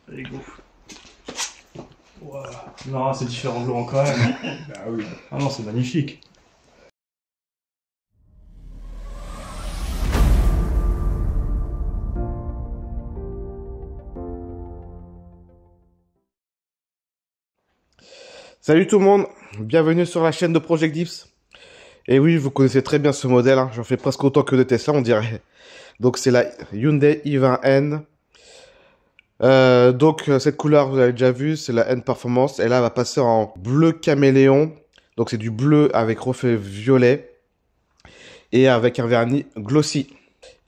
Allez, go. Wow. Non, c'est différent de l'eau quand même. Bah oui. Ah non, c'est magnifique. Salut tout le monde, bienvenue sur la chaîne de Project Dips. Et oui, vous connaissez très bien ce modèle, hein. J'en fais presque autant que de Tesla, on dirait. Donc c'est la Hyundai i20N. Cette couleur, vous avez déjà vu, c'est la N Performance. Et là, elle va passer en bleu caméléon. Donc c'est du bleu avec reflet violet. Et avec un vernis glossy.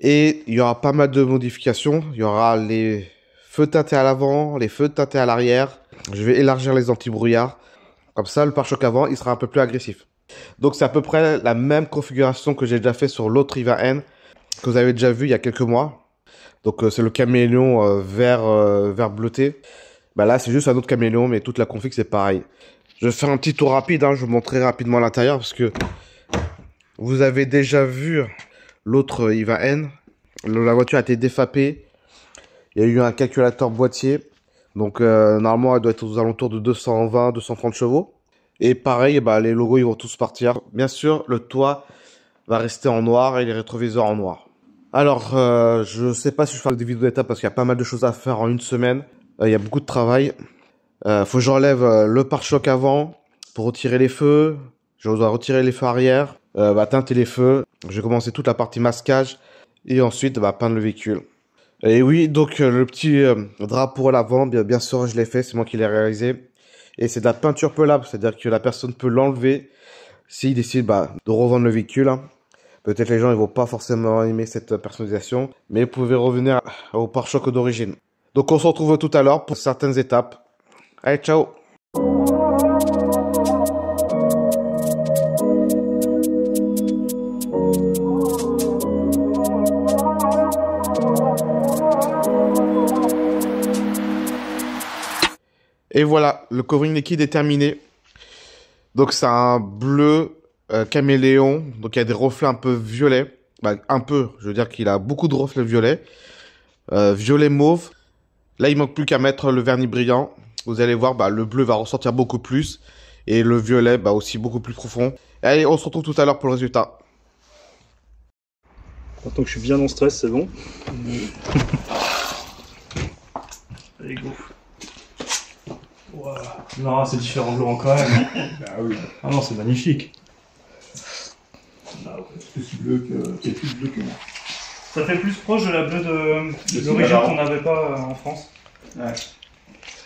Et il y aura pas mal de modifications. Il y aura les feux teintés à l'avant, les feux teintés à l'arrière. Je vais élargir les anti-brouillards. Comme ça, le pare-choc avant, il sera un peu plus agressif. Donc, c'est à peu près la même configuration que j'ai déjà fait sur l'autre i20N, que vous avez déjà vu il y a quelques mois. Donc, c'est le caméléon vert bleuté. Bah là, c'est juste un autre caméléon, mais toute la config, c'est pareil. Je vais faire un petit tour rapide, hein, je vous montrerai rapidement l'intérieur, parce que vous avez déjà vu l'autre i20N. La voiture a été défapée. Il y a eu un calculateur boîtier. Donc normalement elle doit être aux alentours de 220-230 chevaux. Et pareil, bah, les logos ils vont tous partir. Bien sûr, le toit va rester en noir et les rétroviseurs en noir. Alors, je sais pas si je fais des vidéos d'étape parce qu'il y a pas mal de choses à faire en une semaine. Il y a beaucoup de travail. Faut que j'enlève le pare-choc avant pour retirer les feux. Je dois retirer les feux arrière, teinter les feux. Je vais commencer toute la partie masquage et ensuite peindre le véhicule. Et oui, donc le petit drap pour l'avant, bien sûr, je l'ai fait, c'est moi qui l'ai réalisé. Et c'est de la peinture pelable, c'est-à-dire que la personne peut l'enlever s'il décide de revendre le véhicule. Hein. Peut-être les gens ils vont pas forcément aimer cette personnalisation, mais vous pouvez revenir au pare-choc d'origine. Donc on se retrouve tout à l'heure pour certaines étapes. Allez, ciao! Et voilà, le covering liquide est terminé. Donc c'est un bleu caméléon. Donc il y a des reflets un peu violets. Un peu, je veux dire qu'il a beaucoup de reflets violets. Violet mauve. Là il manque plus qu'à mettre le vernis brillant. Vous allez voir, le bleu va ressortir beaucoup plus. Et le violet aussi beaucoup plus profond. Et allez, on se retrouve tout à l'heure pour le résultat. Tant que je suis bien en stress, c'est bon. Allez, go. Wow. Non, c'est différent de l'eau quand même. Bah oui. Ah non, c'est magnifique. Ah ouais, c'est plus bleu que moi. Ça fait plus proche de la bleue de l'origine qu'on n'avait pas en France. Ouais.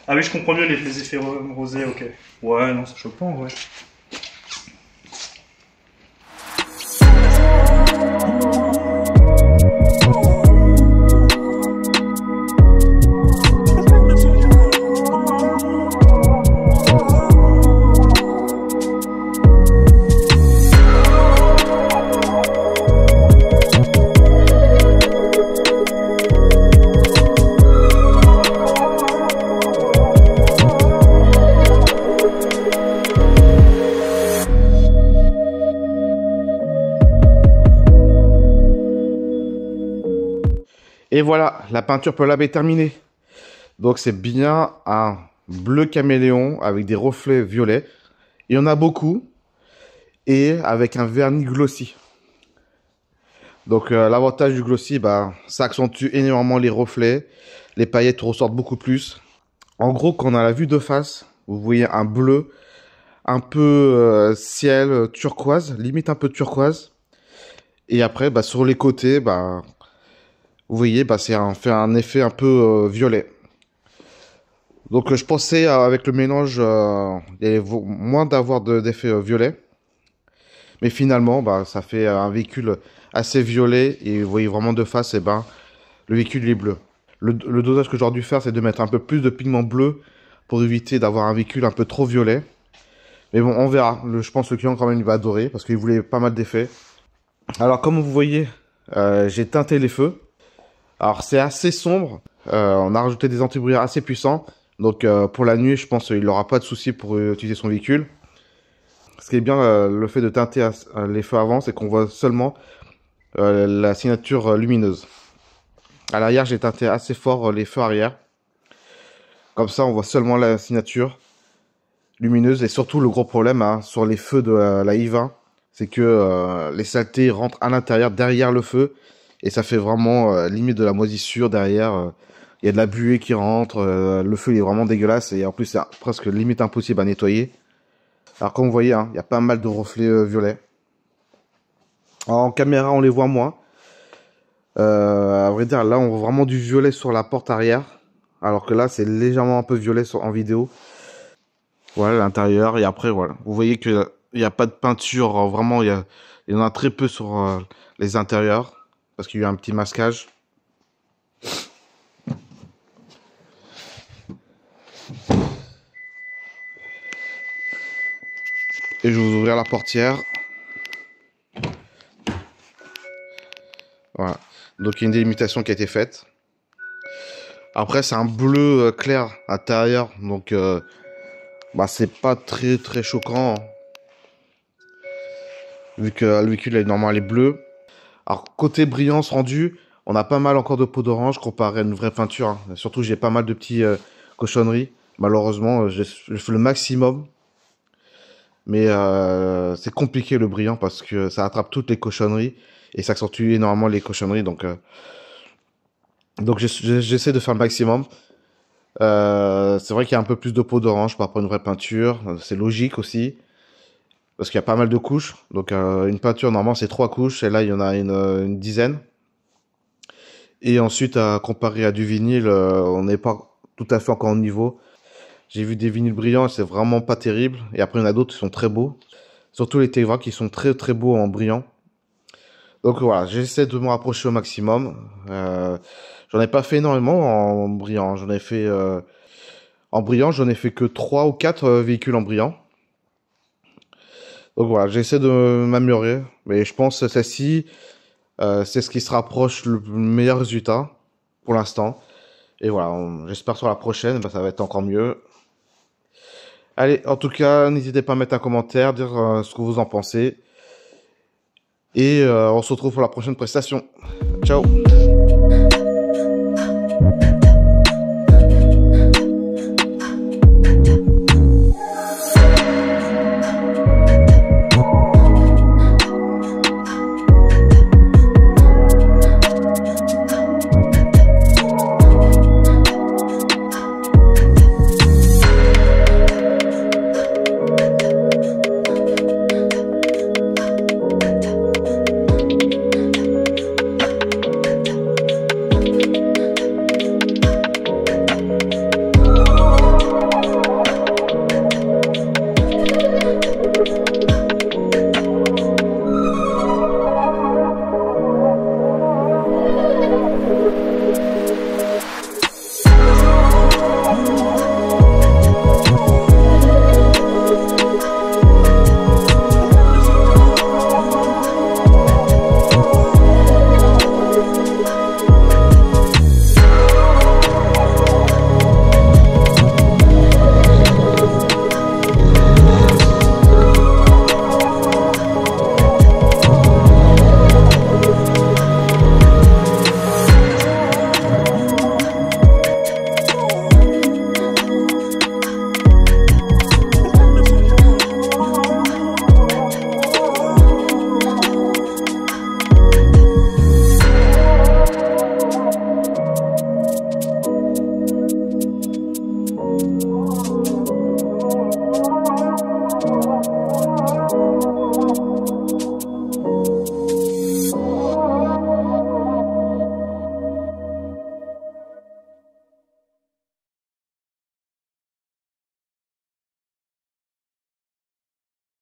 Ah oui, je comprends mieux les effets rosés, ok. Ouais, non, ça choque pas en vrai. Et voilà, la peinture pelable est terminée. Donc c'est bien un bleu caméléon avec des reflets violets. Il y en a beaucoup. Et avec un vernis glossy. Donc l'avantage du glossy, ça accentue énormément les reflets. Les paillettes ressortent beaucoup plus. En gros, quand on a la vue de face, vous voyez un bleu un peu ciel turquoise, limite un peu turquoise. Et après, sur les côtés, vous voyez, c'est fait un effet un peu violet. Donc je pensais avec le mélange, il y avait moins d'avoir d'effet violet. Mais finalement, ça fait un véhicule assez violet. Et vous voyez vraiment de face, le véhicule il est bleu. Le dosage que j'aurais dû faire, c'est de mettre un peu plus de pigment bleu pour éviter d'avoir un véhicule un peu trop violet. Mais bon, on verra. Je pense que le client quand même il va adorer parce qu'il voulait pas mal d'effets. Alors comme vous voyez, j'ai teinté les feux. Alors c'est assez sombre. On a rajouté des anti-brouillards assez puissants. Donc pour la nuit, je pense qu'il n'aura pas de souci pour utiliser son véhicule. Ce qui est bien, le fait de teinter les feux avant, c'est qu'on voit seulement la signature lumineuse. À l'arrière, j'ai teinté assez fort les feux arrière. Comme ça, on voit seulement la signature lumineuse. Et surtout, le gros problème hein, sur les feux de la i20, c'est que les saletés rentrent à l'intérieur, derrière le feu. Et ça fait vraiment limite de la moisissure derrière. Il y a de la buée qui rentre. Le feu il est vraiment dégueulasse. Et en plus, c'est presque limite impossible à nettoyer. Alors, comme vous voyez, hein, il y a pas mal de reflets violets. En caméra, on les voit moins. À vrai dire, là, on voit vraiment du violet sur la porte arrière. Alors que là, c'est légèrement un peu violet en vidéo. Voilà l'intérieur. Et après, voilà. Vous voyez qu'il n'y a pas de peinture. Vraiment, il y en a très peu sur les intérieurs. Parce qu'il y a un petit masquage. Et je vais vous ouvrir la portière. Voilà. Donc, il y a une délimitation qui a été faite. Après, c'est un bleu clair à l'intérieur. Donc, bah, c'est pas très très choquant. Vu que le véhicule est normalement bleu. Alors, côté brillance rendue, on a pas mal encore de peau d'orange comparé à une vraie peinture. Hein. Surtout, j'ai pas mal de petits cochonneries. Malheureusement, je fais le maximum. Mais c'est compliqué le brillant parce que ça attrape toutes les cochonneries. Et ça accentue énormément les cochonneries. Donc j'essaie de faire le maximum. C'est vrai qu'il y a un peu plus de peau d'orange par rapport à une vraie peinture. C'est logique aussi. Parce qu'il y a pas mal de couches. Donc une peinture, normalement, c'est 3 couches. Et là, il y en a une dizaine. Et ensuite, à comparer à du vinyle, on n'est pas tout à fait encore au niveau. J'ai vu des vinyles brillants, c'est vraiment pas terrible. Et après, il y en a d'autres qui sont très beaux. Surtout les Tegra qui sont très très beaux en brillant. Donc voilà, j'essaie de me rapprocher au maximum. J'en ai pas fait énormément en brillant. J'en ai fait en brillant, j'en ai fait que 3 ou 4 véhicules en brillant. Donc voilà, j'essaie de m'améliorer. Mais je pense que celle-ci, c'est ce qui se rapproche le meilleur résultat pour l'instant. Et voilà, j'espère sur la prochaine, bah, ça va être encore mieux. Allez, en tout cas, n'hésitez pas à mettre un commentaire, dire ce que vous en pensez. Et on se retrouve pour la prochaine prestation. Ciao!